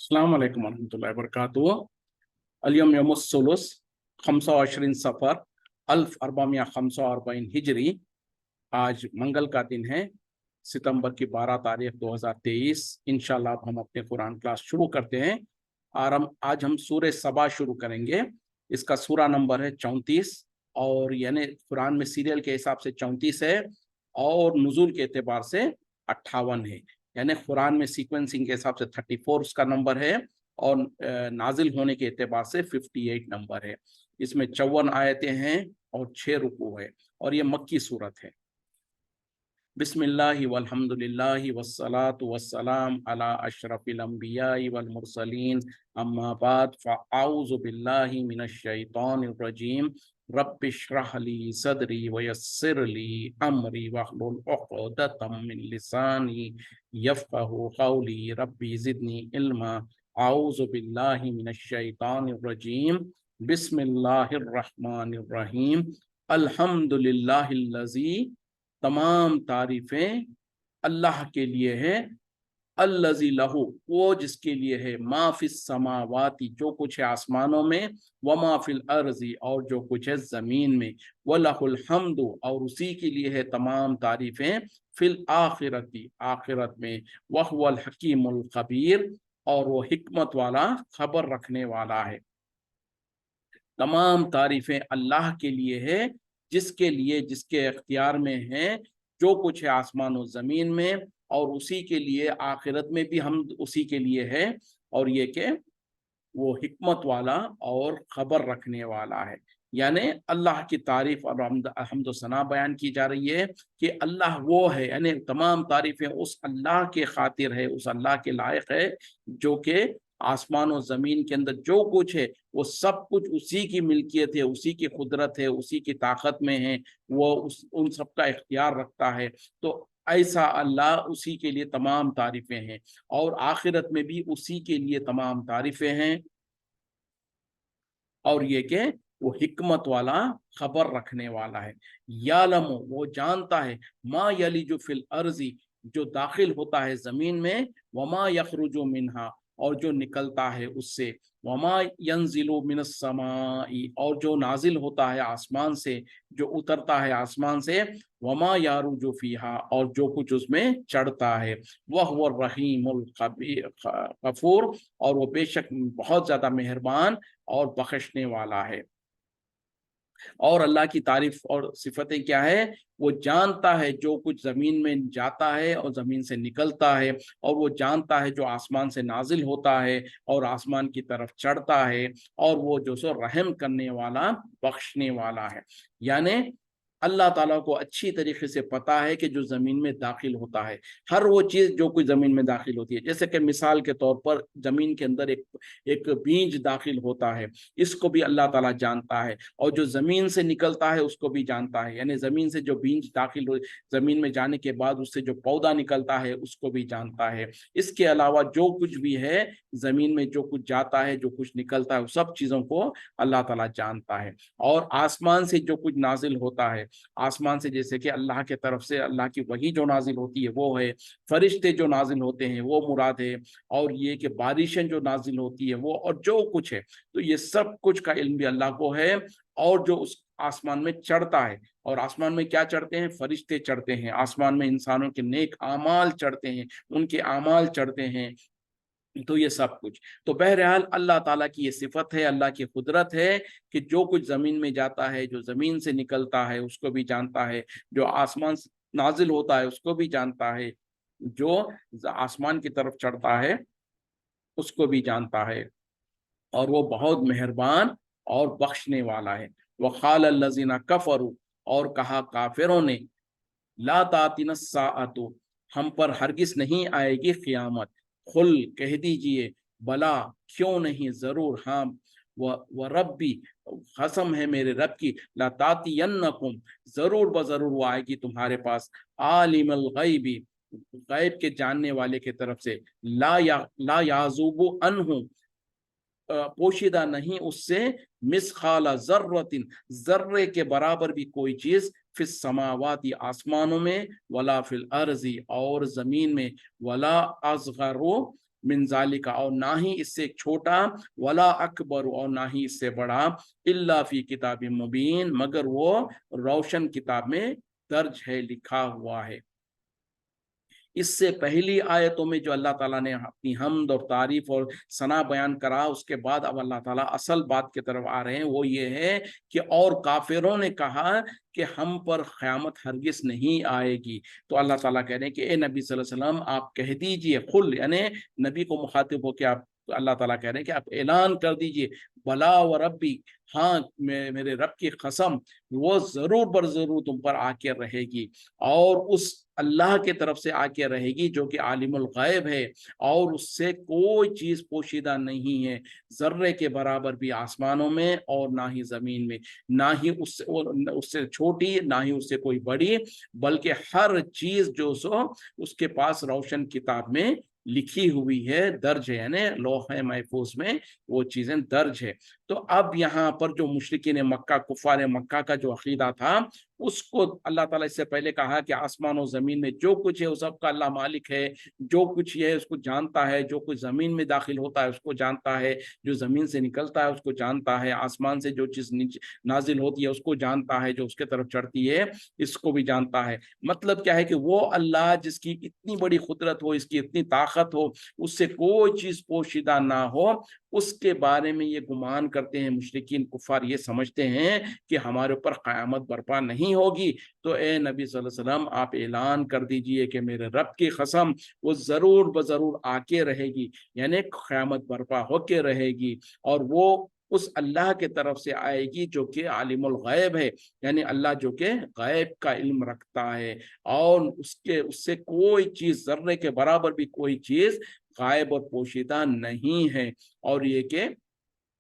अस्सलाम वालेकुम वरहमतुल्लाहि वबरकातुहू। अल-यौम यौमुस-सुलूस 25 सफ़र 1445 हिजरी। आज मंगल का दिन है, सितंबर की 12 तारीख 2023। इंशाल्लाह अब हम अपने कुरान क्लास शुरू करते हैं। और आज हम सूरह सबा शुरू करेंगे। इसका सूरा नंबर है 34 और यानी कुरान में सीरियल के हिसाब से 34 है और नुज़ूल के एतबार से 58 है। यानी कुरान में सीक्वेंसिंग के हिसाब से 34 उसका नंबर है और नाजिल होने के एतबार से 58 नंबर है। इसमें 54 आयतें हैं और 6 रुकू है और ये मक्की सूरत है। बिस्मिल्लाहि वल्हम्दुलिल्लाहि वस्सलातु वस्सलाम अला अशरफिल अंबियाइ वल मुरसलीन अम्मा बाद फ़अऊज़ु बिल्लाहि मिनश शैतानिर रजीम रब्बिश्रह ली सदरी वयस्सिर ली अमरी वहलुल उक़दतम मिन लिसानी यफ़क़हू क़ौली रब्बी ज़िदनी इल्मा। अऊज़ु बिल्लाहि मिनश शैतानिर रजीम बिस्मिल्लाहिर रहमानिर रहीम। अल्हम्दुलिल्लाहिल्लज़ी, तमाम तारीफें अल्लाह के लिए है। अल्लज़ी लहू, वो जिसके लिए है, मा फिस समावाती, जो कुछ है आसमानों में, व मा फिल अर्ज़ी, और जो कुछ है ज़मीन में, व लहुल हम्दु, और उसी के लिए है तमाम तारीफें, फिल आखिरती, आखिरत में, व हुवल हकीमुल खबीर, और वो हिकमत वाला, खबर रखने वाला है। तमाम तारीफें अल्लाह के लिए है, जिसके लिए, जिसके इख्तियार में है जो कुछ है आसमान और ज़मीन में, और उसी के लिए आखिरत में भी हम उसी के लिए है। और ये कि वो हिकमत वाला और खबर रखने वाला है। यानी अल्लाह की तारीफ और हम्द सना बयान की जा रही है कि अल्लाह वो है, यानी तमाम तारीफें उस अल्लाह के खातिर है, उस अल्लाह के लायक है जो कि आसमान और ज़मीन के अंदर जो कुछ है वो सब कुछ उसी की मिल्कियत है, उसी की कुदरत है, उसी की ताकत में है। वो उन सब का इख्तियार रखता है। तो ऐसा अल्लाह, उसी के लिए तमाम तारीफें हैं और आखिरत में भी उसी के लिए तमाम तारीफें हैं। और ये कि वो हिकमत वाला, खबर रखने वाला है। यालमु, वो जानता है, मा यलिजु फिल अर्जी, जो दाखिल होता है जमीन में, वमा यखरुजु मिनहा, और जो निकलता है उससे, वमा यंजिलु मिनस समाई, और जो नाजिल होता है आसमान से, जो उतरता है आसमान से, वमा यारुजु फीहा, और जो कुछ उसमें चढ़ता है, वह हुवा रहीमुल गफूर, और वो बेशक बहुत ज्यादा मेहरबान और बख्शने वाला है। और अल्लाह की तारीफ और सिफतें क्या है? वो जानता है जो कुछ जमीन में जाता है और जमीन से निकलता है, और वो जानता है जो आसमान से नाजिल होता है और आसमान की तरफ चढ़ता है, और वो जो सो रहम करने वाला, बख्शने वाला है। यानी अल्लाह ताला को अच्छी तरीके से पता है कि जो ज़मीन में दाखिल होता है, हर वो चीज़ जो कोई ज़मीन में दाखिल होती है, जैसे कि मिसाल के तौर पर ज़मीन के अंदर एक बीज दाखिल होता है, इसको भी अल्लाह ताला जानता है, और जो ज़मीन से निकलता है उसको भी जानता है। यानी ज़मीन से जो बीज दाखिल हो, ज़मीन में जाने के बाद उससे जो पौधा निकलता है उसको भी जानता है। इसके अलावा जो कुछ भी है ज़मीन में, जो कुछ जाता है, जो कुछ निकलता है, सब चीज़ों को अल्लाह ताला जानता है। और आसमान से जो कुछ नाजिल होता है, आसमान से जैसे कि अल्लाह के तरफ से अल्लाह की वही जो नाजिल होती है वो है, फरिश्ते जो नाजिल होते हैं वो मुराद है, और ये कि बारिशें जो नाजिल होती है वो, और जो कुछ है, तो ये सब कुछ का इल्म भी अल्लाह को है। और जो उस आसमान में चढ़ता है, और आसमान में क्या चढ़ते हैं? फरिश्ते चढ़ते हैं। आसमान में इंसानों के नेक आमाल चढ़ते हैं, उनके आमाल चढ़ते हैं। तो ये सब कुछ, तो बहरहाल अल्लाह ताला की ये सिफत है, अल्लाह की कुदरत है कि जो कुछ जमीन में जाता है, जो जमीन से निकलता है उसको भी जानता है, जो आसमान से नाजिल होता है उसको भी जानता है, जो आसमान की तरफ चढ़ता है उसको भी जानता है, और वो बहुत मेहरबान और बख्शने वाला है। वक़ाल अल्लज़ीना कफ़रू, और कहा काफिरों ने, ला तातिना साअतु, हम पर हरगिज नहीं आएगी क़यामत। खुल, कह दीजिए, बला, क्यों नहीं, जरूर, हाँ, व रब्बी, कसम है मेरे रब की, ला तातियन्नकुम, जरूर बजरूर वो आएगी तुम्हारे पास, आलिमुल गैबी, गैब के जानने वाले की तरफ से, ला याज़ुबु अन्हु, पोशीदा नहीं उससे, मिसखाला जर्रतिन, जर्रे के बराबर भी कोई चीज, फिस समावाती, आसमानों में, वला फिल अर्जी, और जमीन में, वला असगरो, मिन ज़ालिका, और ना ही इससे छोटा, वला अकबर, और ना ही इससे बड़ा, इल्ला फी किताबिन मुबीन, मगर वो रोशन किताब में दर्ज है, लिखा हुआ है। इससे पहली आयतों में जो अल्लाह ताला ने अपनी हम्द और तारीफ और सना बयान करा, उसके बाद अब अल्लाह ताला असल बात की तरफ आ रहे हैं। वो ये है कि और काफिरों ने कहा कि हम पर क़यामत हरगिज़ नहीं आएगी। तो अल्लाह ताला कह रहे हैं कि ए नबी सल्लल्लाहु अलैहि वसल्लम, आप कह दीजिए, खुल यानी नबी को मुखातिब होकर आप, अल्लाह ताला कह रहे हैं कि आप ऐलान कर दीजिए, बला व रब्बी, हाँ मेरे रब की कसम, वो जरूर बर जरूर तुम पर आके रहेगी, और उस अल्लाह के तरफ से आके रहेगी जो कि आलिमुल गैब है, और उससे कोई चीज पोशीदा नहीं है, जर्रे के बराबर भी आसमानों में और ना ही जमीन में, ना ही उससे छोटी, ना ही उससे कोई बड़ी, बल्कि हर चीज जो सो उसके पास रोशन किताब में लिखी हुई है, दर्ज है, यानी लौह महफूज में वो चीजें दर्ज है। तो अब यहाँ पर जो मुशरिकीन मक्का, कुफार मक्का का जो अकीदा था, उसको अल्लाह ताला इससे पहले कहा कि आसमान और जमीन में जो कुछ है वो सबका अल्लाह मालिक है, जो कुछ ये है उसको जानता है, जो कुछ जमीन में दाखिल होता है उसको जानता है, जो जमीन से निकलता है उसको जानता है, आसमान से जो चीज नीचे नाजिल होती है उसको जानता है, जो उसके तरफ चढ़ती है इसको भी जानता है। मतलब क्या है कि वो अल्लाह जिसकी इतनी बड़ी कुदरत हो, इसकी इतनी ताकत हो, उससे कोई चीज पोशीदा ना हो, उसके बारे में ये गुमान करते हैं मुशरिकीन कुफार, ये समझते हैं कि हमारे ऊपर क़यामत बर्पा नहीं होगी। तो ए नबी सल्लल्लाहु अलैहि वसल्लम, आप ऐलान कर दीजिए कि मेरे रब की कसम, वो जरूर बजरूर आके रहेगी, यानी क़यामत बर्पा होके रहेगी, और वो उस अल्लाह के तरफ से आएगी जो कि आलिमुल गैब है, यानी अल्लाह जो कि गैब का इल्म रखता है, और उसके उससे कोई चीज, जर्रे के बराबर भी कोई चीज गायब और पोशीदा नहीं है। और ये कि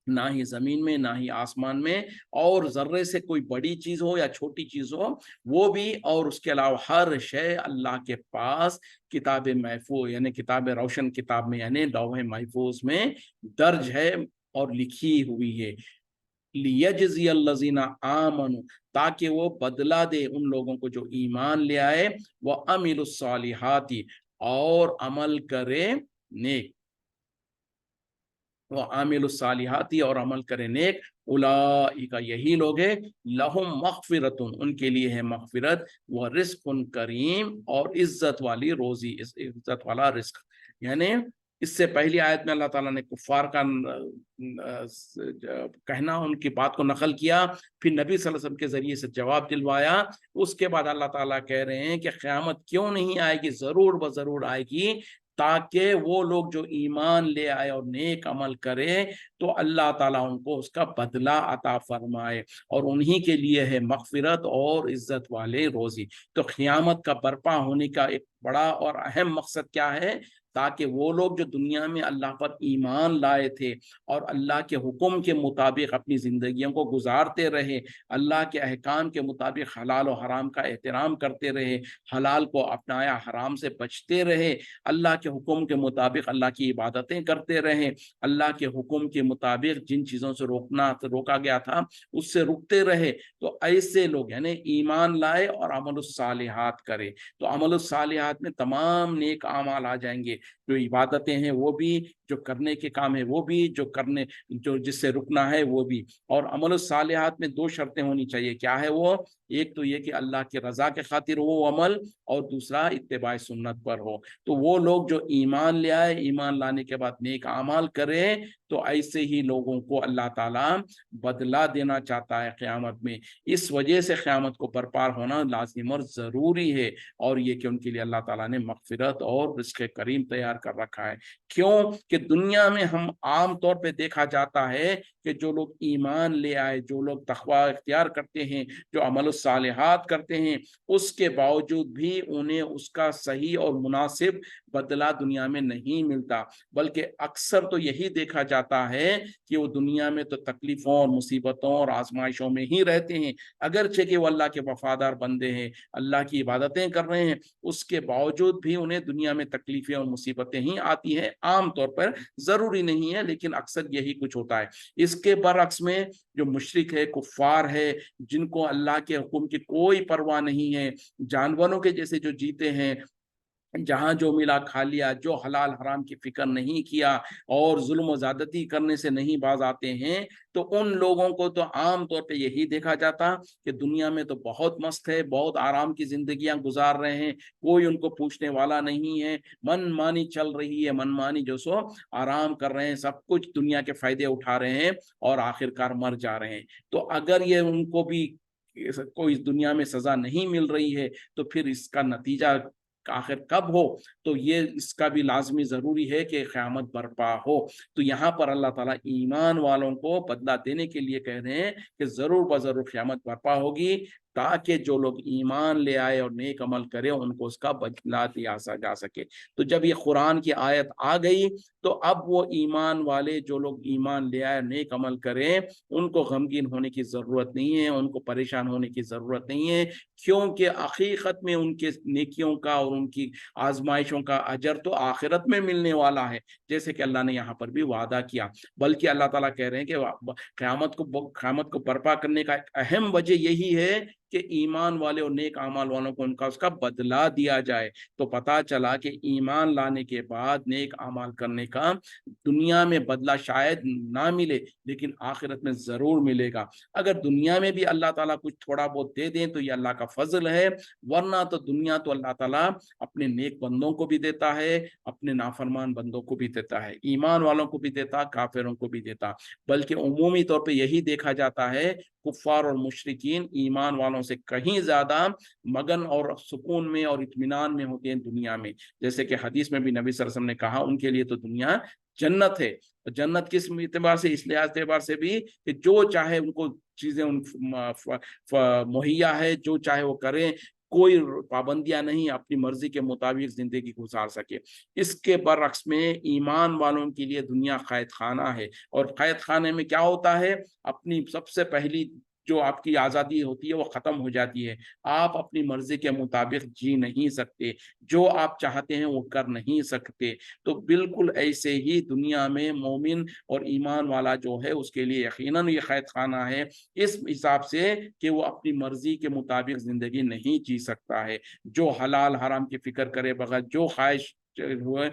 ना ही जमीन में, ना ही आसमान में, और जर्रे से कोई बड़ी चीज हो या छोटी चीज हो वो भी, और उसके अलावा हर शय अल्लाह के पास किताब महफूज, यानी किताब रोशन किताब में, यानी लौह महफूज में दर्ज है और लिखी हुई है। लियजज़ी अल्लज़ीना आमनु, ताकि वो बदला दे उन लोगों को जो ईमान ले आए, व अमिलुस सालिहाती, और अमल करे नेक, वो आमिलुस सालिहाती, और अमल करे नेक, उलाइका, यही लोग है, लहुम मग़फ़िरतुन, उनके लिए है मग़फ़िरत, व रिज़्क़ुन करीम, और इज्जत वाली रोजी, इज्जत वाला रिस्क। यानी इससे पहली आयत में अल्लाह ताला ने कुफ़ार का कहना, उनकी बात को नकल किया, फिर नबी सल्लल्लाहु अलैहि वसल्लम के जरिए से जवाब दिलवाया। उसके बाद अल्लाह ताला कह रहे हैं कि क़यामत क्यों नहीं आएगी, जरूर ब जरूर आएगी, ताकि वो लोग जो ईमान ले आए और नेक अमल करे, तो अल्लाह ताला उनको उसका बदला अता फरमाए, और उन्हीं के लिए है मग़फ़िरत और इज्जत वाले रोजी। तो क़यामत का बर्पा होने का एक बड़ा और अहम मकसद क्या है, ताकि वो लोग जो दुनिया में अल्लाह पर ईमान लाए थे और अल्लाह के हुक्म के मुताबिक अपनी ज़िंदगियों को गुजारते रहे, अल्लाह के अहकाम के मुताबिक हलाल और हराम का एहतराम करते रहे, हलाल को अपनाया, हराम से बचते रहे, अल्लाह के हुक्म के मुताबिक अल्लाह की इबादतें करते रहे, अल्लाह के हुक्म के मुताबिक जिन चीज़ों से रोका गया था उससे रुकते रहे। तो ऐसे लोग यानी ईमान लाए और अमलुस सालिहात करे, तो अमलुस सालिहात में तमाम नेक आमाल आ जाएंगे, जो इबादतें हैं वो भी, जो करने के काम है वो भी, जो जिससे रुकना है वो भी। और अमलुस सालिहात में दो शर्तें होनी चाहिए, क्या है वो, एक तो ये कि अल्लाह की रजा के खातिर हो अमल, और दूसरा इत्तिबा सुन्नत पर हो। तो वो लोग जो ईमान ले आए, ईमान लाने के बाद नेक आमाल करे, तो ऐसे ही लोगों को अल्लाह ताला बदला देना चाहता है क़यामत में। इस वजह से क़यामत को बरपा होना लाजिम और ज़रूरी है, और ये कि उनके लिए अल्लाह ताला ने मग़फ़िरत और रिज़्क़ करीम तैयार कर रखा है। क्यों कि दुनिया में हम आम तौर पे देखा जाता है कि जो लोग ईमान ले आए, जो लोग तक़वा इख्तियार करते हैं, जो अमल सालिहात करते हैं, उसके बावजूद भी उन्हें उसका सही और मुनासिब बदला दुनिया में नहीं मिलता, बल्कि अक्सर तो यही देखा जाता है कि वो दुनिया में तो तकलीफों और मुसीबतों और आजमाइशों में ही रहते हैं, अगरचे कि वो अल्लाह के वफादार बंदे हैं, अल्लाह की इबादतें कर रहे हैं, उसके बावजूद भी उन्हें दुनिया में तकलीफें और मुसीबतें ही आती हैं आम तौर पर, जरूरी नहीं है लेकिन अक्सर यही कुछ होता है। इसके बरअक्स में जो मुशरिक है, कुफ्फार है, जिनको अल्लाह के हुक्म की कोई परवाह नहीं है, जानवरों के जैसे जो जीते हैं, जहां जो मिला खा लिया, जो हलाल हराम की फिक्र नहीं किया और जुल्म ज़्यादती करने से नहीं बाज आते हैं, तो उन लोगों को तो आम तौर पे यही देखा जाता कि दुनिया में तो बहुत मस्त है, बहुत आराम की जिंदगियां गुजार रहे हैं, कोई उनको पूछने वाला नहीं है, मनमानी चल रही है, मनमानी जो सो आराम कर रहे हैं, सब कुछ दुनिया के फायदे उठा रहे हैं और आखिरकार मर जा रहे हैं। तो अगर ये उनको भी कोई इस दुनिया में सजा नहीं मिल रही है, तो फिर इसका नतीजा आखिर कब हो? तो ये इसका भी लाजमी जरूरी है कि क़यामत बर्पा हो। तो यहाँ पर अल्लाह ताला ईमान वालों को बदला देने के लिए कह रहे हैं कि जरूर बजरूर क़यामत बर्पा होगी, ताकि जो लोग ईमान ले आए और नेक अमल करें उनको उसका बदला दिया जा सके। तो जब ये कुरान की आयत आ गई, तो अब वो ईमान वाले जो लोग ईमान ले आए, नेक अमल करें, उनको गमगीन होने की जरूरत नहीं है, उनको परेशान होने की जरूरत नहीं है, क्योंकि हकीकत में उनके नेकियों का और उनकी आजमाइशों का अजर तो आखिरत में मिलने वाला है, जैसे कि अल्लाह ने यहाँ पर भी वादा किया। बल्कि अल्लाह ताला कह रहे हैं कि क़यामत को बर्पा करने का एक अहम वजह यही है कि ईमान वाले और नेक अमाल वालों को उनका उसका बदला दिया जाए। तो पता चला कि ईमान लाने के बाद नेक अमाल करने का दुनिया में बदला शायद ना मिले, लेकिन आखिरत में जरूर मिलेगा। अगर दुनिया में भी अल्लाह ताला कुछ थोड़ा बहुत दे दें तो ये अल्लाह का फजल है, वरना तो दुनिया तो अल्लाह ताला अपने नेक बंदों को भी देता है, अपने नाफरमान बंदों को भी देता है, ईमान वालों को भी देता, काफिरों को भी देता। बल्कि उमूमी तौर पे यही देखा जाता है, कुफ्फार और मुशरिकीन ईमान वालों से कहीं ज्यादा मगन और सुकून में और इत्मीनान में होते हैं दुनिया में। जैसे कि हदीस में भी नबी सल्लल्लाहु अलैहि वसल्लम ने कहा, उनके लिए तो दुनिया जन्नत है। तो जन्नत किस एतबार से? इस लिहाज एतबार से भी कि जो चाहे उनको चीजें मुहैया है, जो चाहे वो करें, कोई पाबंदियां नहीं, अपनी मर्जी के मुताबिक जिंदगी गुजार सके। इसके बरअक्स में ईमान वालों के लिए दुनिया कैद खाना है, और कैद खाने में क्या होता है? अपनी सबसे पहली जो आपकी आज़ादी होती है वो ख़त्म हो जाती है, आप अपनी मर्जी के मुताबिक जी नहीं सकते, जो आप चाहते हैं वो कर नहीं सकते। तो बिल्कुल ऐसे ही दुनिया में मोमिन और ईमान वाला जो है उसके लिए यकीनन ये कैद खाना है, इस हिसाब से कि वो अपनी मर्जी के मुताबिक जिंदगी नहीं जी सकता है। जो हलाल हराम की फिक्र करे बगैर जो ख्वाहिश हुए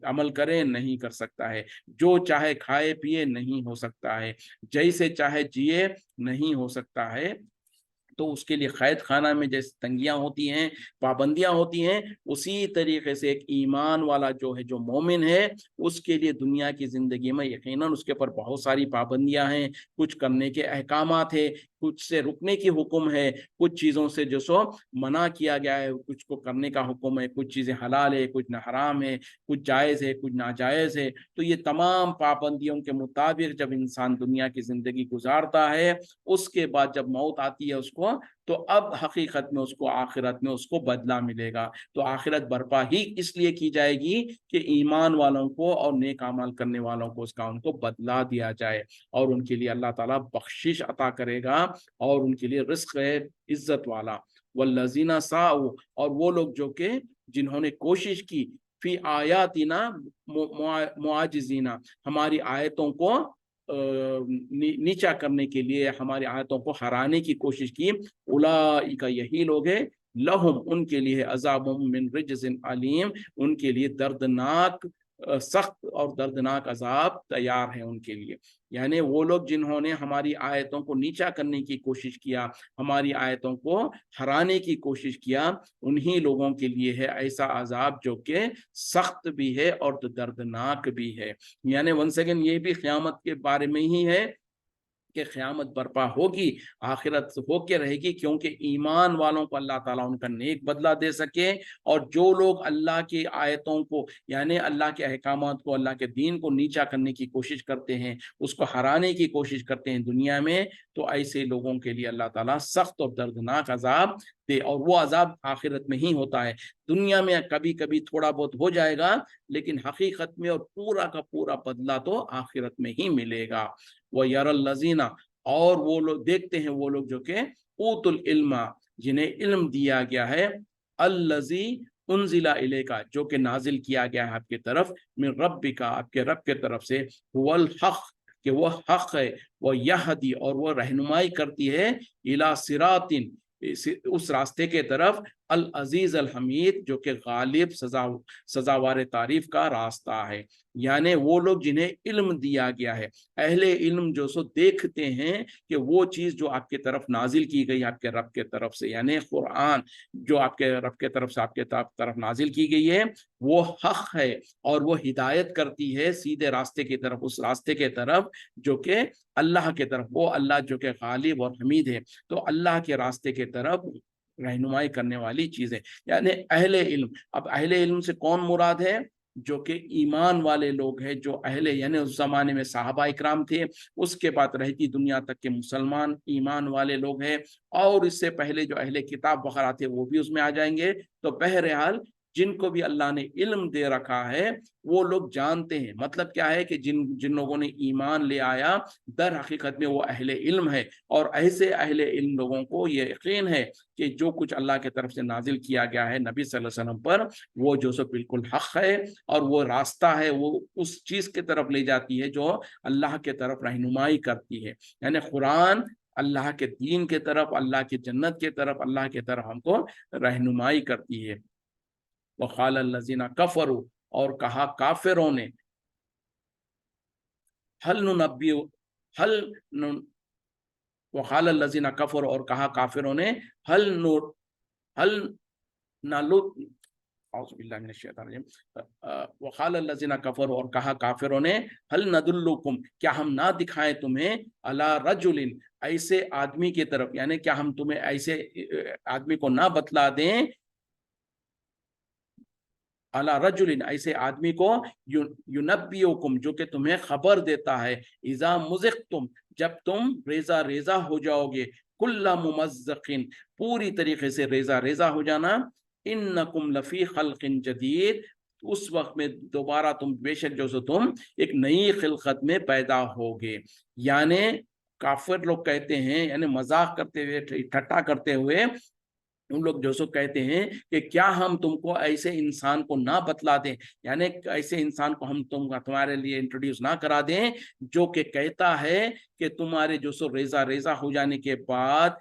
अमल करे नहीं कर सकता है, जो चाहे खाए पिए नहीं हो सकता है, जैसे चाहे जिए नहीं हो सकता है। तो उसके लिए कैद खाना में जैसे तंगियां होती हैं, पाबंदियां होती हैं, उसी तरीके से एक ईमान वाला जो है, जो मोमिन है, उसके लिए दुनिया की जिंदगी में यकीनन उसके ऊपर बहुत सारी पाबंदियां हैं, कुछ करने के अहकामात है, कुछ से रुकने की हुक्म है, कुछ चीज़ों से जो सो मना किया गया है, कुछ को करने का हुक्म है, कुछ चीज़ें हलाल है, कुछ हराम है, कुछ जायज़ है, कुछ नाजायज़ है। तो ये तमाम पाबंदियों के मुताबिक जब इंसान दुनिया की ज़िंदगी गुजारता है, उसके बाद जब मौत आती है उसको, तो अब हकीकत में उसको आखिरत में उसको बदला मिलेगा। तो आखिरत बर्पा ही इसलिए की जाएगी कि ईमान वालों को और नेक अमल करने वालों को उसका उनको बदला दिया जाए, और उनके लिए अल्लाह ताला बख्शिश अता करेगा, और उनके लिए रिस्क है इज्जत वाला। वल्लज़ीना साउ, और वो लोग जो कि जिन्होंने कोशिश की, फी आयातिना मुआजिजीना, हमारी आयतों को नीचा करने के लिए, हमारी आयतों को हराने की कोशिश की, उलाइका, यही लोग हैं, लहुम, उनके लिए अज़ाबुम मिन रिज्जिन अलीम, उनके लिए दर्दनाक सख्त और दर्दनाक अजाब तैयार है उनके लिए। यानी वो लोग जिन्होंने हमारी आयतों को नीचा करने की कोशिश किया, हमारी आयतों को हराने की कोशिश किया, उन्हीं लोगों के लिए है ऐसा अजाब जो कि सख्त भी है और दर्दनाक भी है। यानी वंस अगेन ये भी क़यामत के बारे में ही है कि क़यामत बर्पा होगी, आखिरत होके रहेगी, क्योंकि ईमान वालों को अल्लाह ताला उनका नेक बदला दे सके, और जो लोग अल्लाह की आयतों को, यानी अल्लाह के अहकामात को, अल्लाह के दीन को नीचा करने की कोशिश करते हैं, उसको हराने की कोशिश करते हैं दुनिया में, तो ऐसे लोगों के लिए अल्लाह ताला सख्त और दर्दनाक अजाब दे, और वो अजाब आखिरत में ही होता है। दुनिया में कभी कभी थोड़ा बहुत हो जाएगा, लेकिन हकीकत में और पूरा का पूरा बदला तो आखिरत में ही मिलेगा। वो यरल्लज़ीना, और वो लोग देखते हैं, वो लोग जो कि ऊतुल इल्मा, जिन्हें इल्म दिया गया है, अल्लज़ी उन्जिला इलेका, जो कि नाजिल किया गया है आपके तरफ, मिन रब्बिका, आपके रब के तरफ से, हुवल हक, कि वह हक है, वह यहदी, और वह रहनुमाई करती है, इला सिरातिन, उस रास्ते के तरफ, अल अजीज अल हमीद, जो कि गालिब सजावार तारीफ का रास्ता है। यानी वो लोग जिन्हें इल्म दिया गया है, अहले इल्म जो सो देखते हैं कि वो चीज जो आपके तरफ नाजिल की गई आपके रब के तरफ से, यानी कुरान जो आपके रब के तरफ से आपके तरफ नाजिल की गई है, वो हक है और वो हिदायत करती है सीधे रास्ते की तरफ, उस रास्ते के तरफ जो कि अल्लाह के तरफ, वो अल्लाह जो कि गालिब और हमीद है, तो अल्लाह के रास्ते के तरफ रहनुमाई करने वाली चीजें, यानी अहले इल्म। अब अहले इल्म से कौन मुराद है? जो कि ईमान वाले लोग हैं, जो अहले यानी उस जमाने में साहबा इकराम थे, उसके बाद रहती दुनिया तक के मुसलमान ईमान वाले लोग हैं, और इससे पहले जो अहले किताब वगैरह थे वो भी उसमें आ जाएंगे। तो बहरहाल जिनको भी अल्लाह ने इल्म दे रखा है वो लोग जानते हैं, मतलब क्या है कि जिन जिन लोगों ने ईमान ले आया दर हकीकत में वो अहले इल्म है, और ऐसे अहले इल्म लोगों को ये यकीन है कि जो कुछ अल्लाह की तरफ से नाजिल किया गया है नबी सल्लल्लाहु अलैहि वसल्लम पर, वो जो सो बिल्कुल हक है, और वो रास्ता है, वो उस चीज की तरफ ले जाती है जो अल्लाह के तरफ रहनुमाई करती है। यानी कुरान अल्लाह के दीन के तरफ, अल्लाह की जन्नत के तरफ, अल्लाह के तरफ हमको रहनुमाई करती है। वक़ाल लज़ीना कफ़रू, और कहा काफिरों ने, हल नुनब्बी हल नु वक़ाल लज़ीना कफ़रू, और कहा काफिरों ने, हल नु हल नालु औज़ुबिल्लाहि मिनश शैतानिर रजीम, वक़ाल लज़ीना कफ़रू, और कहा काफिरों ने, हल नदुल्लुकुम, क्या हम ना दिखाएं तुम्हें, अला रजुलिन, ऐसे आदमी की तरफ, यानी क्या हम तुम्हें ऐसे आदमी को ना बतला दें, अला रजुलिन, ऐसे आदमी को, युनब्बियुकुम, जो कि तुम्हें खबर देता है, इज़ा मुज़िक़्तुम, जब तुम रेजा रेजा हो जाओगे, कुल्ला मुमज़्ज़क़िन, पूरी तरीके से रेजा रेजा हो जाना, इन्नकुम लफ़ी ख़ल्क़िन जदीद, उस वक्त में दोबारा तुम बेशक जो सो तुम एक नई खिलकत में पैदा होगे। यानी काफिर लोग कहते हैं, यानी मजाक करते हुए, ठट्टा करते हुए, उन लोग जो सो कहते हैं कि क्या हम तुमको ऐसे इंसान को ना बतला दें, यानी ऐसे इंसान को हम तुम्हारे लिए इंट्रोड्यूस ना करा दें जो कि कहता है कि तुम्हारे जो सो रेजा रेजा हो जाने के बाद,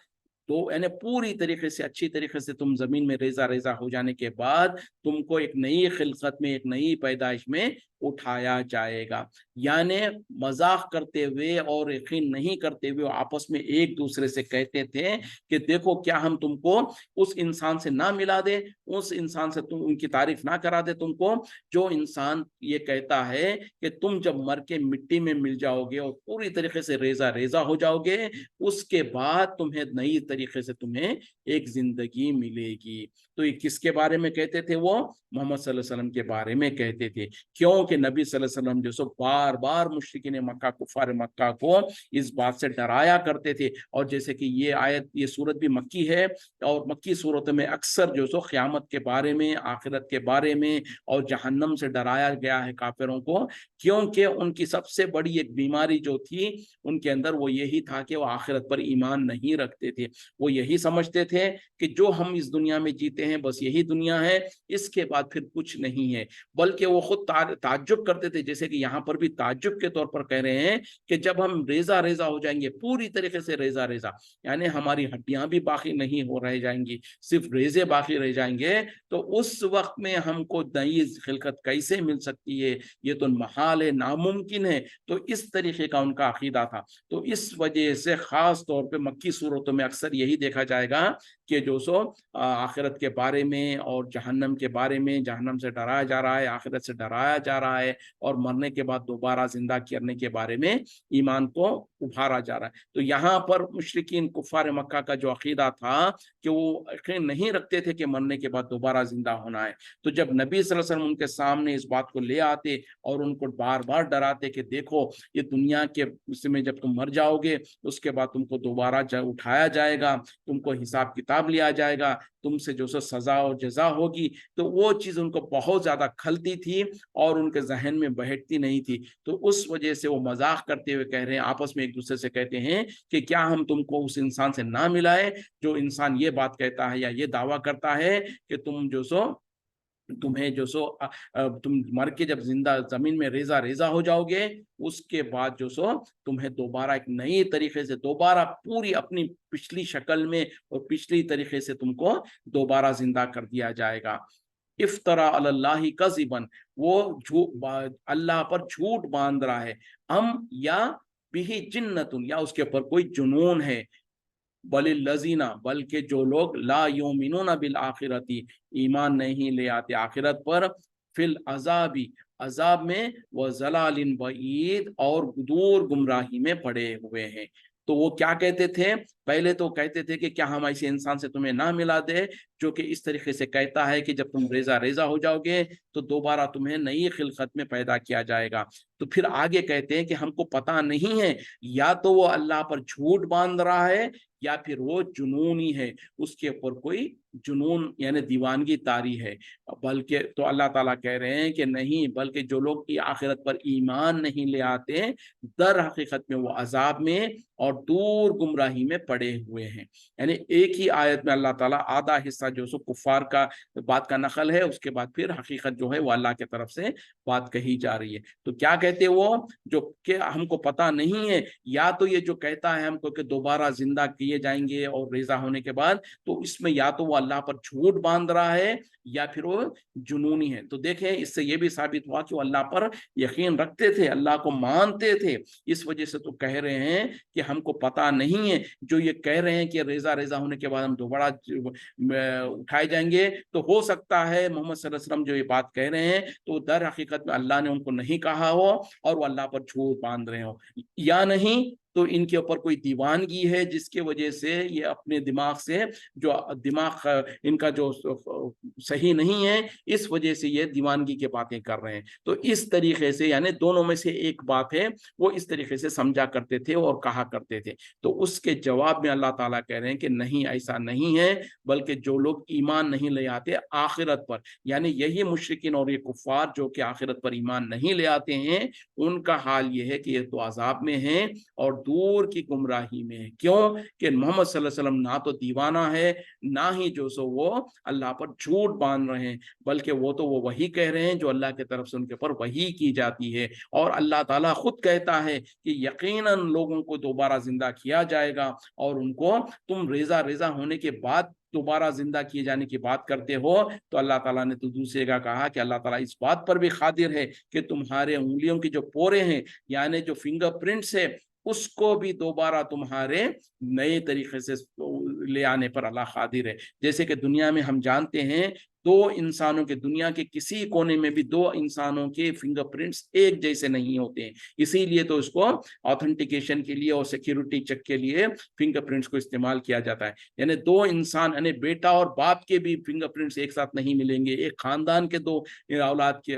तो यानी पूरी तरीके से अच्छी तरीके से तुम जमीन में रेजा रेजा हो जाने के बाद तुमको एक नई खिलकत में, एक नई पैदाइश में उठाया जाएगा। यानी मजाक करते हुए और यकीन नहीं करते हुए आपस में एक दूसरे से कहते थे कि देखो क्या हम तुमको उस इंसान से ना मिला दे, उस इंसान से तुम उनकी तारीफ ना करा दे तुमको, जो इंसान ये कहता है कि तुम जब मर के मिट्टी में मिल जाओगे और पूरी तरीके से रेजा रेजा हो जाओगे, उसके बाद तुम्हें नई तरीके से तुम्हें एक जिंदगी मिलेगी। तो ये किसके बारे में कहते थे? वो मोहम्मद सल्लल्लाहु अलैहि वसल्लम के बारे में कहते थे, क्योंकि नबी सल्लल्लाहु अलैहि वसल्लम जो सो बार बार मुशरिकीन मक्का, कुफार मक्का को इस बात से डराया करते थे। और जैसे कि ये आयत, ये सूरत भी मक्की है, और मक्की सूरत में अक्सर जो सो क़यामत के बारे में, आखिरत के बारे में और जहन्नम से डराया गया है काफिरों को, क्योंकि उनकी सबसे बड़ी एक बीमारी जो थी उनके अंदर, वो यही था कि वो आखिरत पर ईमान नहीं रखते थे। वो यही समझते थे कि जो हम इस दुनिया में जीते हैं बस यही दुनिया है, इसके बाद फिर कुछ नहीं है। बल्कि वो खुद ताज्जुब करते थे, जैसे कि यहाँ पर भी ताज्जुब के तौर पर कह रहे हैं कि जब हम रेजा रेजा हो जाएंगे, पूरी तरीके से रेजा रेजा, यानी हमारी हड्डियां भी बाकी नहीं हो रह जाएंगी, सिर्फ रेजे बाकी रह जाएंगे, तो उस वक्त में हमको नई खिलकत कैसे मिल सकती है? ये तो महाल है, नामुमकिन है। तो इस तरीके का उनका अकीदा था। तो इस वजह से खास तौर पे मक्की सूरतों में अक्सर यही देखा जाएगा कि जो सो आखिरत के बारे में और जहन्नम के बारे में, जहन्नम से डराया जा रहा है, आखिरत से डराया जा रहा है, और मरने के बाद दोबारा जिंदा करने के बारे में ईमान को उभारा जा रहा है। तो यहाँ पर मुशरिकीन कुफार मक्का का जो अकीदा था कि वो यकीन नहीं रखते थे कि मरने के बाद दोबारा जिंदा होना है। तो जब नबी सल्लल्लाहु अलैहि वसल्लम उनके सामने इस बात को ले आते और उनको बार बार डराते कि देखो ये दुनिया के उसमें जब तुम मर जाओगे उसके बाद तुमको दोबारा उठाया जाएगा, तुमको हिसाब किताब लिया जाएगा, तुमसे जो सजा और जजा होगी, तो वो चीज उनको बहुत ज्यादा खलती थी और उनके जहन में बैठती नहीं थी। तो उस वजह से वो मजाक करते हुए कह रहे हैं, आपस में एक दूसरे से कहते हैं कि क्या हम तुमको उस इंसान से ना मिलाए जो इंसान ये बात कहता है या ये दावा करता है कि तुम जो सो तुम्हें जो सो तुम मर के जब जिंदा जमीन में रेजा रेजा हो जाओगे, उसके बाद जो सो तुम्हें दोबारा एक नई तरीके से दोबारा पूरी अपनी पिछली शक्ल में और पिछली तरीके से तुमको दोबारा जिंदा कर दिया जाएगा। इफ्तरा अलल्लाहि कज़िबन, वो अल्लाह पर झूठ बांध रहा है। हम या बिही जिन्नतुन, या उसके ऊपर कोई जुनून है। बलिल्लज़ीना, बल्कि जो लोग ला युमिनूना बिल आखिरती, ईमान नहीं ले आते आखिरत पर, फिल अजाबी, अजाब में, व जलालिन बईद, और दूर गुमराही में पड़े हुए हैं। तो वो क्या कहते थे? पहले तो कहते थे कि क्या हम ऐसे इंसान से तुम्हें ना मिला दे जो कि इस तरीके से कहता है कि जब तुम रेजा रेजा हो जाओगे तो दोबारा तुम्हें नई खिलकत में पैदा किया जाएगा। तो फिर आगे कहते हैं कि हमको पता नहीं है, या तो वो अल्लाह पर झूठ बांध रहा है, या फिर वो जुनूनी है, उसके ऊपर कोई जुनून यानी दीवानगी तारी है। बल्कि तो अल्लाह ताला कह रहे हैं कि नहीं, बल्कि जो लोग आखिरत पर ईमान नहीं ले आते, दर हकीकत में वो अजाब में और दूर गुमराही में पड़े हुए हैं। यानी एक ही आयत में अल्लाह ताला आधा हिस्सा जो सो कुफार का बात का नकल है, उसके बाद फिर हकीकत जो है वो अल्लाह की तरफ से बात कही जा रही है। तो क्या कहते हैं वो, जो कि हमको पता नहीं है, या तो ये जो कहता है हमको कि दोबारा जिंदा किए जाएंगे और रेजा होने के बाद, तो इसमें या तो वो अल्लाह पर झूठ बांध रहा है या फिर वो जुनूनी है। तो देखें, इससे ये भी साबित हुआ कि वो अल्लाह पर यकीन रखते थे, अल्लाह को मानते थे। इस वजह से तो कह रहे हैं कि हमको पता नहीं है। जो ये कह रहे हैं कि रेजा रेजा होने के बाद हम दोबारा उठाए जाएंगे, तो हो सकता है मोहम्मद सल्लल्लाहु अलैहि वसल्लम जो ये बात कह रहे हैं तो दर हकीकत में अल्लाह ने उनको नहीं कहा हो और वो अल्लाह पर झूठ बांध रहे हो, या नहीं तो इनके ऊपर कोई दीवानगी है जिसके वजह से ये अपने दिमाग से, जो दिमाग इनका जो सही नहीं है, इस वजह से ये दीवानगी की बातें कर रहे हैं। तो इस तरीके से, यानी दोनों में से एक बात है, वो इस तरीके से समझा करते थे और कहा करते थे। तो उसके जवाब में अल्लाह ताला कह रहे हैं कि नहीं, ऐसा नहीं है, बल्कि जो लोग ईमान नहीं ले आते आखिरत पर, यानी यही मुशरिकीन और ये कुफार जो कि आखिरत पर ईमान नहीं ले आते हैं, उनका हाल ये है कि ये तो अजाब में हैं और दूर की गुमराही में है। क्यों? कि मोहम्मद सल्लल्लाहु अलैहि वसल्लम ना तो दीवाना है, ना ही जो सो वो अल्लाह पर झूठ बांध रहे हैं, बल्कि वो तो वो वही कह रहे हैं जो अल्लाह की तरफ से उनके ऊपर वही की जाती है। और अल्लाह ताला खुद कहता है कि यकीनन लोगों को दोबारा जिंदा किया जाएगा, और उनको तुम रेजा रेजा होने के बाद दोबारा जिंदा किए जाने की बात करते हो, तो अल्लाह ताला ने तो दूसरी जगह कहा कि अल्लाह ताला इस बात पर भी कादिर है कि तुम्हारे उंगलियों की जो पोरे हैं, यानी जो फिंगरप्रिंट्स है, उसको भी दोबारा तुम्हारे नए तरीके से ले आने पर अल्लाह कादिर है। जैसे कि दुनिया में हम जानते हैं, दो इंसानों के, दुनिया के किसी कोने में भी दो इंसानों के फिंगरप्रिंट्स एक जैसे नहीं होते हैं। इसीलिए तो इसको ऑथेंटिकेशन के लिए और सिक्योरिटी चेक के लिए फिंगरप्रिंट्स को इस्तेमाल किया जाता है। यानी दो इंसान, यानी बेटा और बाप के भी फिंगरप्रिंट्स एक साथ नहीं मिलेंगे, एक खानदान के दो औलाद के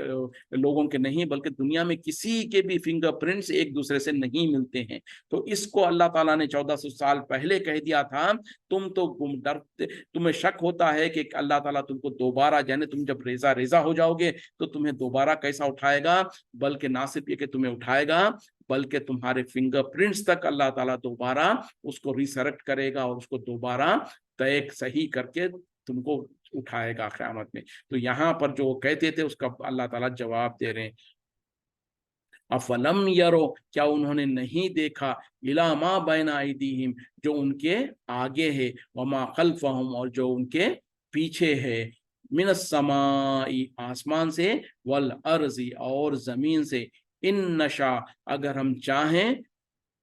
लोगों के नहीं, बल्कि दुनिया में किसी के भी फिंगरप्रिंट्स एक दूसरे से नहीं मिलते हैं। तो इसको अल्लाह ताला ने 1400 साल पहले कह दिया था। तुम तो डरते, तुम्हें शक होता है कि अल्लाह ताला तुमको दोबारा, यानी तुम जब रेजा रेजा हो जाओगे तो तुम्हें दोबारा कैसा उठाएगा, बल्कि ना सिर्फ ये कि तुम्हें उठाएगा, बल्कि तुम्हारे फिंगरप्रिंट्स तक अल्लाह ताला दोबारा उसको रिसरेक्ट करेगा और उसको दोबारा तय सही करके तुमको उठाएगा क़यामत में। तो यहाँ पर जो कहते थे उसका अल्लाह ताला जवाब दे रहे हैं। अफलम यरो, क्या उन्होंने नहीं देखा, इला मा बैना अयदीहिम, जो उनके आगे है, वमा खल्फहुम, और जो उनके पीछे है, मिनस समाई, आसमान से, वल अर्जी, और जमीन से, इन नशा, अगर हम चाहें,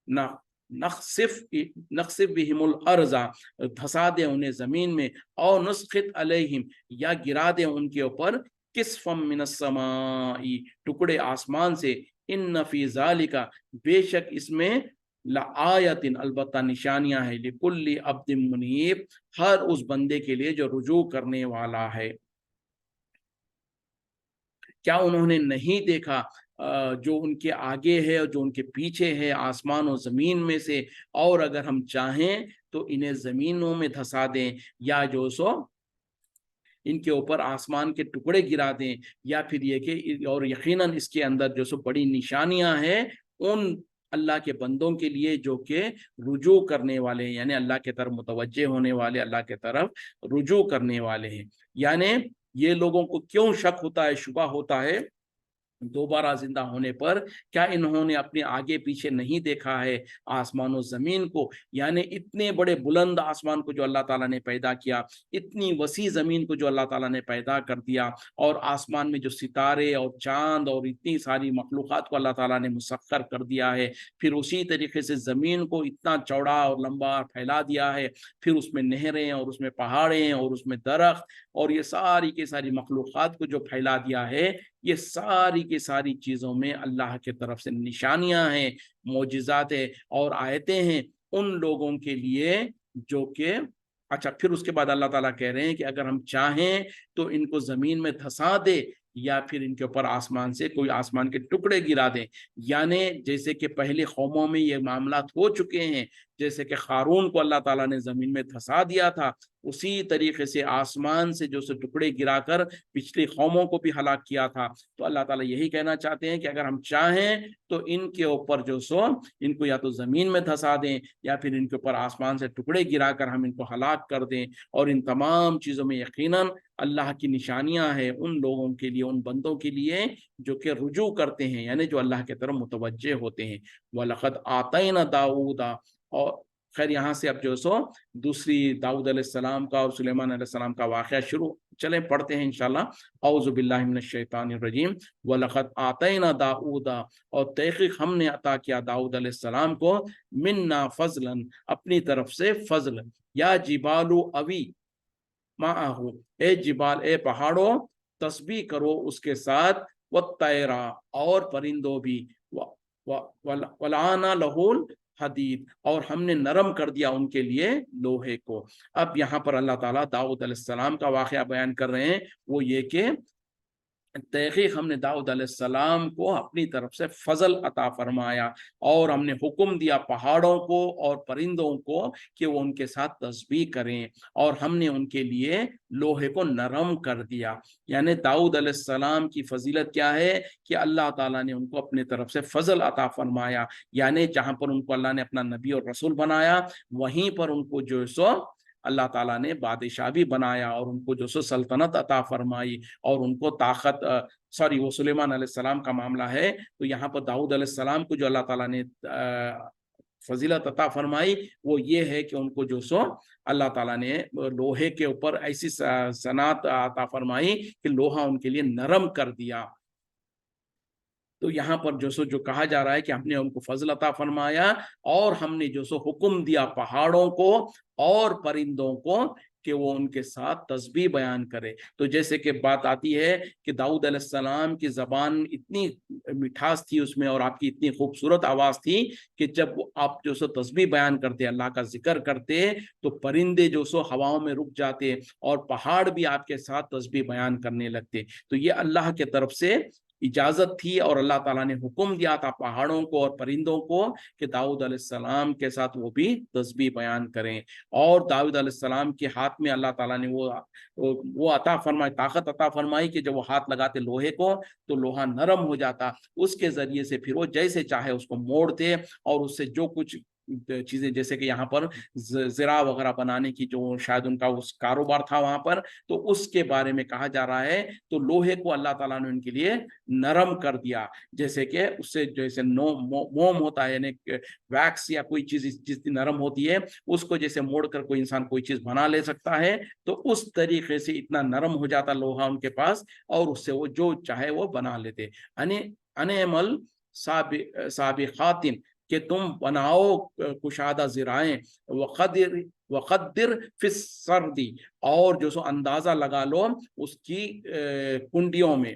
न नख्सिफ बिहिमुल अर्जा, धसा दे उन्हें जमीन में, और नुस्खित अलैहिम, या गिरा दे उनके ऊपर, किस्फम मिनस समाई, टुकड़े आसमान से, इन नफी ज़ालिका, बेशक इसमें, लआयतिन, अलबत्ता निशानियां है, लिकुल्ली अब्दिन मुनीब, हर उस बंदे के लिए जो रुजू करने वाला है। क्या उन्होंने नहीं देखा जो उनके आगे है और जो उनके पीछे है, आसमान और जमीन में से, और अगर हम चाहें तो इन्हें जमीनों में धसा दें, या जो सो इनके ऊपर आसमान के टुकड़े गिरा दें, या फिर ये कि, और यकीनन इसके अंदर जो सो बड़ी निशानियां हैं उन अल्लाह के बंदों के लिए जो कि रुजू करने वाले हैं, यानी अल्लाह के तरफ मुतवज्जे होने वाले, अल्लाह के तरफ रुजू करने वाले हैं। यानी یہ لوگوں کو کیوں شک ہوتا ہے، شبہ ہوتا ہے دوبارہ زندہ ہونے پر؟ کیا انہوں نے اپنے آگے پیچھے نہیں دیکھا ہے آسمان و زمین کو؟ یعنی اتنے بڑے بلند آسمان کو جو اللہ تعالیٰ نے پیدا کیا، اتنی وسیع زمین کو جو اللہ تعالیٰ نے پیدا کر دیا، اور آسمان میں جو ستارے اور چاند اور اتنی ساری مخلوقات کو اللہ تعالیٰ نے مسخر کر دیا ہے، پھر اسی طریقے سے زمین کو اتنا چوڑا اور لمبا پھیلا دیا ہے، پھر اس میں نہریں اور اس میں پہاڑیں اور اس میں درخت اور یہ ساری کی ساری مخلوقات کو جو پھیلا دیا ہے، یہ ساری کی ساری چیزوں میں اللہ کی طرف سے نشانیاں ہیں، معجزات ہیں اور آیتیں ہیں ان لوگوں کے لیے جو کہ اچھا پھر اس کے بعد اللہ تعالیٰ کہہ رہے ہیں کہ اگر ہم چاہیں تو ان کو زمین میں دھسا دے یا پھر ان کے اوپر آسمان سے کوئی آسمان کے ٹکڑے گرا دیں۔ یعنی جیسے کہ پہلے قوموں میں یہ معاملات ہو چکے ہیں، جیسے کہ قارون کو اللہ تعالیٰ نے زمین میں دھسا دیا تھا، اسی طریقے سے آسمان سے جو سے ٹکڑے گرا کر پچھلی قوموں کو بھی ہلاک کیا تھا۔ تو اللہ تعالیٰ یہی کہنا چاہتے ہیں کہ اگر ہم چاہیں تو ان کے اوپر جو سو ان کو یا تو زمین میں دھسا دیں یا پھر ان کے اوپر آسمان سے ٹکڑے گرا کر ہم ان کو ہلاک کر دیں۔ اور ان تمام چیزوں میں یقیناً اللہ کی نشانیاں ہیں ان لوگوں کے لیے، ان بندوں کے لیے جو کہ رجوع کرتے ہیں، یعنی جو اللہ کی طرف متوجہ ہوتے ہیں۔ وَلَقَدْ آتَيْنَا دَاوُودَ، اور خیر یہاں سے اب جو سو دوسری داؤد علیہ السلام کا اور سلیمان علیہ السلام کا واقعہ شروع، چلیں پڑھتے ہیں انشاءاللہ۔ اعوذ باللہ من الشیطان الرجیم۔ وَلَقَدْ آتَيْنَا دَاوُودَ، اور تحقیق ہم نے عطا کیا داؤد علیہ السلام کو، منا فضلاً، اپنی طرف سے فضل، یا جبال اوی معہو، اے جبال، اے پہاڑوں تسبیح کرو اس کے ساتھ، والطیرا، اور پرندوں بھی، وَلَعَنَا لَهُ الحدید، اور ہم نے نرم کر دیا ان کے لیے لوہے کو۔ اب یہاں پر اللہ تعالیٰ داؤد علیہ السلام کا واقعہ بیان کر رہے ہیں، وہ یہ کہ تحقیق ہم نے داؤد علیہ السلام کو اپنی طرف سے فضل عطا فرمایا، اور ہم نے حکم دیا پہاڑوں کو اور پرندوں کو کہ وہ ان کے ساتھ تسبیح کریں، اور ہم نے ان کے لیے لوہے کو نرم کر دیا۔ یعنی داؤد علیہ السلام کی فضیلت کیا ہے کہ اللہ تعالیٰ نے ان کو اپنے طرف سے فضل عطا فرمایا، یعنی جہاں پر ان کو اللہ نے اپنا نبی اور رسول بنایا، وہیں پر ان کو جو سو اللہ تعالیٰ نے بادشاہ بھی بنایا، اور ان کو جو سو سلطنت عطا فرمائی، اور ان کو طاقت وہ سلیمان علیہ السلام کا معاملہ ہے، تو یہاں پر داؤد علیہ السلام کو جو اللہ تعالیٰ نے فضیلت عطا فرمائی وہ یہ ہے کہ ان کو جو سو اللہ تعالیٰ نے لوہے کے اوپر ایسی صنعت عطا فرمائی کہ لوہا ان کے لیے نرم کر دیا۔ تو یہاں پر جو کہا جا رہا ہے کہ ہم نے ان کو فضل عطا فرمایا، اور ہم نے جو حکم دیا پہاڑوں کو اور پرندوں کو کہ وہ ان کے ساتھ تسبیح بیان کرے۔ تو جیسے کہ بات آتی ہے کہ داؤد علیہ السلام کی زبان اتنی مٹھاس تھی اس میں، اور آپ کی اتنی خوبصورت آواز تھی کہ جب آپ جو تسبیح بیان کرتے، اللہ کا ذکر کرتے، تو پرندے جو ہواؤں میں رک جاتے، اور پہاڑ بھی آپ کے ساتھ تسبیح بیان کرنے لگتے۔ تو یہ اللہ کی طرف سے اجازت تھی، اور اللہ تعالیٰ نے حکم دیا تھا پہاڑوں کو اور پرندوں کو کہ داؤد علیہ السلام کے ساتھ وہ بھی تسبیح بیان کریں۔ اور داؤد علیہ السلام کے ہاتھ میں اللہ تعالیٰ نے وہ عطا فرمائی، طاقت عطا فرمائی کہ جب وہ ہاتھ لگاتے لوہے کو تو لوہا نرم ہو جاتا، اس کے ذریعے سے پھر وہ جیسے چاہے اس کو موڑتے، اور اس سے جو کچھ چیزیں جیسے کہ یہاں پر زرا وغیرہ بنانے کی جو شاید ان کا اس کاروبار تھا وہاں پر، تو اس کے بارے میں کہا جا رہا ہے تو لوہے کو اللہ تعالیٰ نے ان کے لیے نرم کر دیا، جیسے کہ اس سے جیسے موم ہوتا ہے، یعنی ویکس یا کوئی چیز جتنی نرم ہوتی ہے اس کو جیسے موڑ کر کوئی انسان کوئی چیز بنا لے سکتا ہے، تو اس طریقے سے اتنا نرم ہو جاتا لوہا ان کے پاس، اور اس سے وہ جو چاہے وہ بنا لیتے۔ انعمل سابقات، کہ تم بناؤ کشادہ ذرائیں، وقدر فی السرد، اور جو سو اندازہ لگا لو اس کی کنڈیوں میں،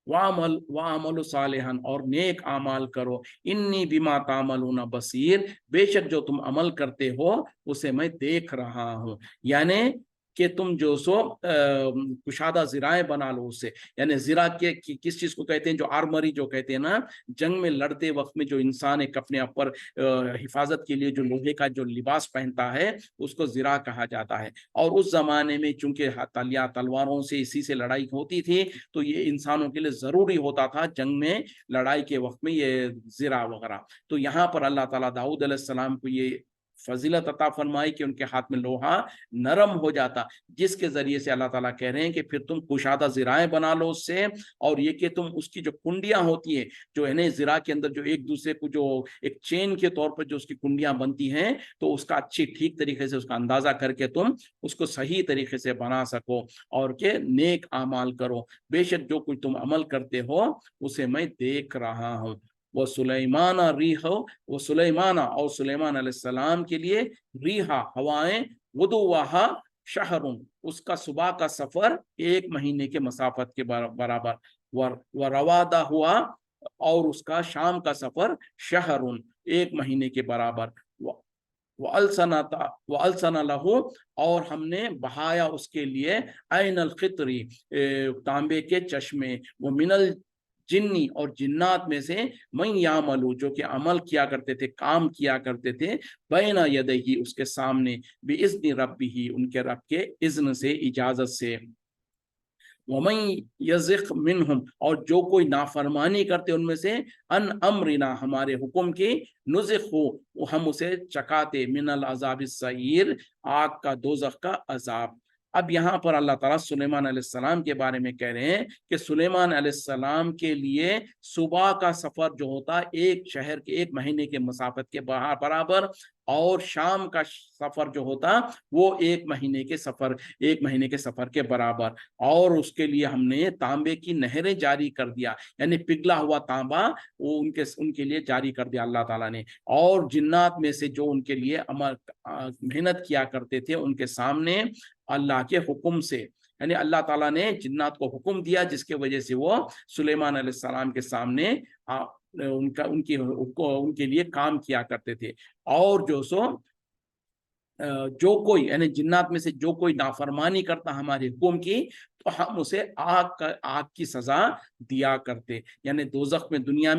وَعَمَلُ صالحاً، اور نیک اعمال کرو، انی بما تعملون بصیر، بے شک جو تم عمل کرتے ہو اسے میں دیکھ رہا ہوں۔ یعنی کہ تم جو سو کشادہ ذرائیں بنا لو اس سے، یعنی ذرا کے کس چیز کو کہتے ہیں، جو آرمری جو کہتے ہیں نا، جنگ میں لڑتے وقت میں جو انسان ایک اپنے اوپر حفاظت کے لیے جو لوہے کا جو لباس پہنتا ہے اس کو ذرا کہا جاتا ہے۔ اور اس زمانے میں چونکہ تلواروں سے اسی سے لڑائی ہوتی تھی، تو یہ انسانوں کے لیے ضروری ہوتا تھا جنگ میں لڑائی کے وقت میں یہ ذرا وغیرہ۔ تو یہاں پر اللہ تعالیٰ داؤد علیہ السلام کو یہ फजीलत अता फरमाई कि उनके हाथ में लोहा नरम हो जाता, जिसके जरिए से अल्लाह ताला कह रहे हैं कि फिर तुम कुशादा ज़िराएं बना लो उससे, और ये कि तुम उसकी जो कुंडियां होती है, जो है ना ज़िरा के अंदर जो एक दूसरे को जो एक चेन के तौर पर जो उसकी कुंडियां बनती हैं, तो उसका अच्छी ठीक तरीके से उसका अंदाजा करके तुम उसको सही तरीके से बना सको, और के नेक आमाल करो, बेशक जो कुछ तुम अमल करते हो उसे मैं देख रहा हूँ। वो सुलेमाना रीहो, वो सुलेमाना और सुलेमान अलैहिस्सलाम के लिए रीहा हवाएं, वुदुवाहा शहरुन, उसका सुबह का सफर 1 महीने के मसाफत के बराबर, व रवादा हुआ, और उसका शाम का सफर शहरुन 1 महीने के बराबर, वो अलसना लहू, और हमने बहाया उसके लिए ऐनल खितरी, तांबे के चश्मे, वो मिनल जिन्नी, और जिन्नात में से मन यामलू, जो कि अमल किया करते थे, काम किया करते थे, बैना यदैही, उसके सामने, बिइज़्नि रब्बिही, उनके रब के इज़्न से, इजाजत से, वमन यज़िग़ मिनहुम, और जो कोई नाफरमानी करते उनमें से, अन अमरिना, हमारे हुक्म की, नुज़िग़हु, हम उसे चकाते, मिनल अज़ाबिस सईर, आग का, दोज़ख का अजाब। अब यहाँ पर अल्लाह ताला सुलेमान अलैहिस्सलाम के बारे में कह रहे हैं कि सुलेमान अलैहिस्सलाम के लिए सुबह का सफर जो होता एक शहर के 1 महीने के मसाफत के बराबर, और शाम का सफर जो होता वो 1 महीने के सफर, 1 महीने के सफर के बराबर, और उसके लिए हमने तांबे की नहरें जारी कर दिया, यानी पिघला हुआ तांबा वो उनके लिए जारी कर दिया अल्लाह ताला ने, और जिन्नात में से जो उनके लिए अमल मेहनत किया करते थे उनके सामने अल्लाह के हुक्म से, यानी अल्लाह ताला ने जिन्नात को हुक्म दिया, जिसके वजह से वो सुलेमान अलैहिस्सलाम के सामने उनके लिए काम किया करते थे। और जो कोई, यानी जिन्नात में से जो कोई नाफरमानी करता हमारे हुक्म की, तो हम उसे आग की सजा दिया करते, यानी दोज़ख में, दुनिया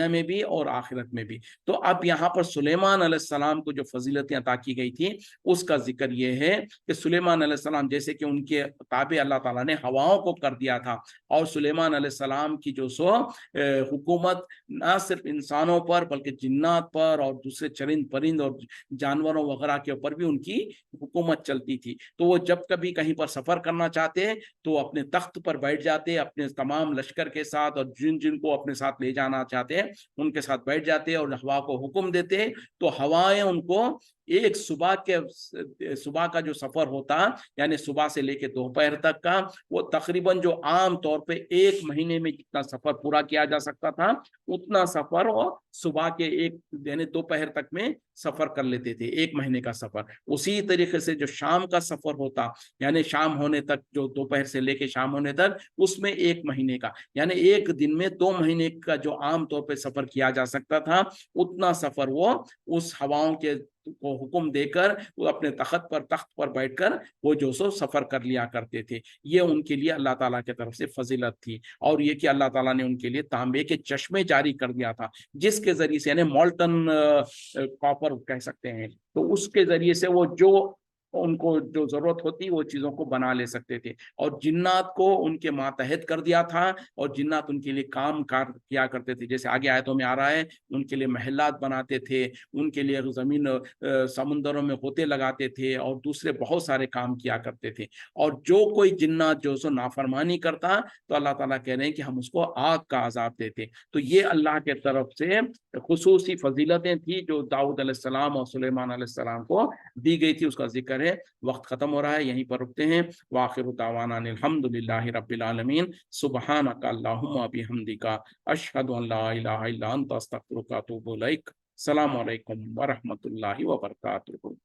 में भी और आखिरत में भी। तो अब यहाँ पर सुलेमान अलैहिस्सलाम को जो फजीलतें अता की गई थी उसका जिक्र ये है कि सुलेमान अलैहिस्सलाम, जैसे कि उनके ताबे अल्लाह ताला ने हवाओं को कर दिया था, और सुलेमान अलैहिस्सलाम की जो हुकूमत ना सिर्फ इंसानों पर बल्कि जिन्नात पर और दूसरे चरिंद परिंद और जानवरों वगैरह के ऊपर भी उनकी हुकूमत चलती थी। तो वो जब कभी कहीं पर सफर करना चाहते तो अपने तख्त पर बैठ जाते अपने तमाम लश्कर के साथ, और जिन जिनको अपने साथ ले जाना चाहते हैं उनके साथ बैठ जाते और हवा को हुक्म देते, तो हवाएं उनको एक सुबह का जो सफर होता, यानी सुबह से लेके दोपहर तक का, वो तकरीबन जो आम तौर पे 1 महीने में जितना सफर पूरा किया जा सकता था उतना सफर वो सुबह के यानी दोपहर तक में सफर कर लेते थे, 1 महीने का सफर। उसी तरीके से जो शाम का सफर होता, यानी शाम होने तक, जो दोपहर से लेके शाम होने तक, उसमें 1 महीने का, यानी एक दिन में 2 महीने का जो आम तौर पे सफर किया जा सकता था, उतना सफर वो उस हवाओं के को हुक्म देकर वो अपने तख्त पर बैठकर वो जो सफर कर लिया करते थे। ये उनके लिए अल्लाह ताला की तरफ से फजीलत थी। और ये कि अल्लाह ताला ने उनके लिए तांबे के चश्मे जारी कर दिया था, जिसके जरिए से, यानी मोल्टन कॉपर कह सकते हैं, तो उसके जरिए से वो जो उनको जो जरूरत होती वो चीजों को बना ले सकते थे। और जिन्नात को उनके मातहत कर दिया था, और जिन्नात उनके लिए काम किया करते थे, जैसे आगे आयतों में आ रहा है, उनके लिए महलात बनाते थे, उनके लिए जमीन समुंदरों में होते लगाते थे, और दूसरे बहुत सारे काम किया करते थे। और जो कोई जिन्नात जो सो नाफरमानी करता, तो अल्लाह ताला कह रहे हैं कि हम उसको आग का अजाब देते। तो ये अल्लाह के तरफ से खुसूसी फजीलतें थी जो दाऊद अलैहिस्सलाम और सुलेमान अलैहिस्सलाम को दी गई थी, उसका जिक्र है। वक्त खत्म हो रहा है, यहीं पर रुकते हैं। वाखिरु दावाना अल्हम्दुलिल्लाहि रब्बिल आलमीन, सुब्हानका अल्लाहुम्मा बिहम्दिका, अशहदु अन ला इलाहा इल्ला अंता अस्तगफिरुका व अतूबु इलैक। अस्सलामु अलैकुम व रहमतुल्लाहि व बरकातुहू।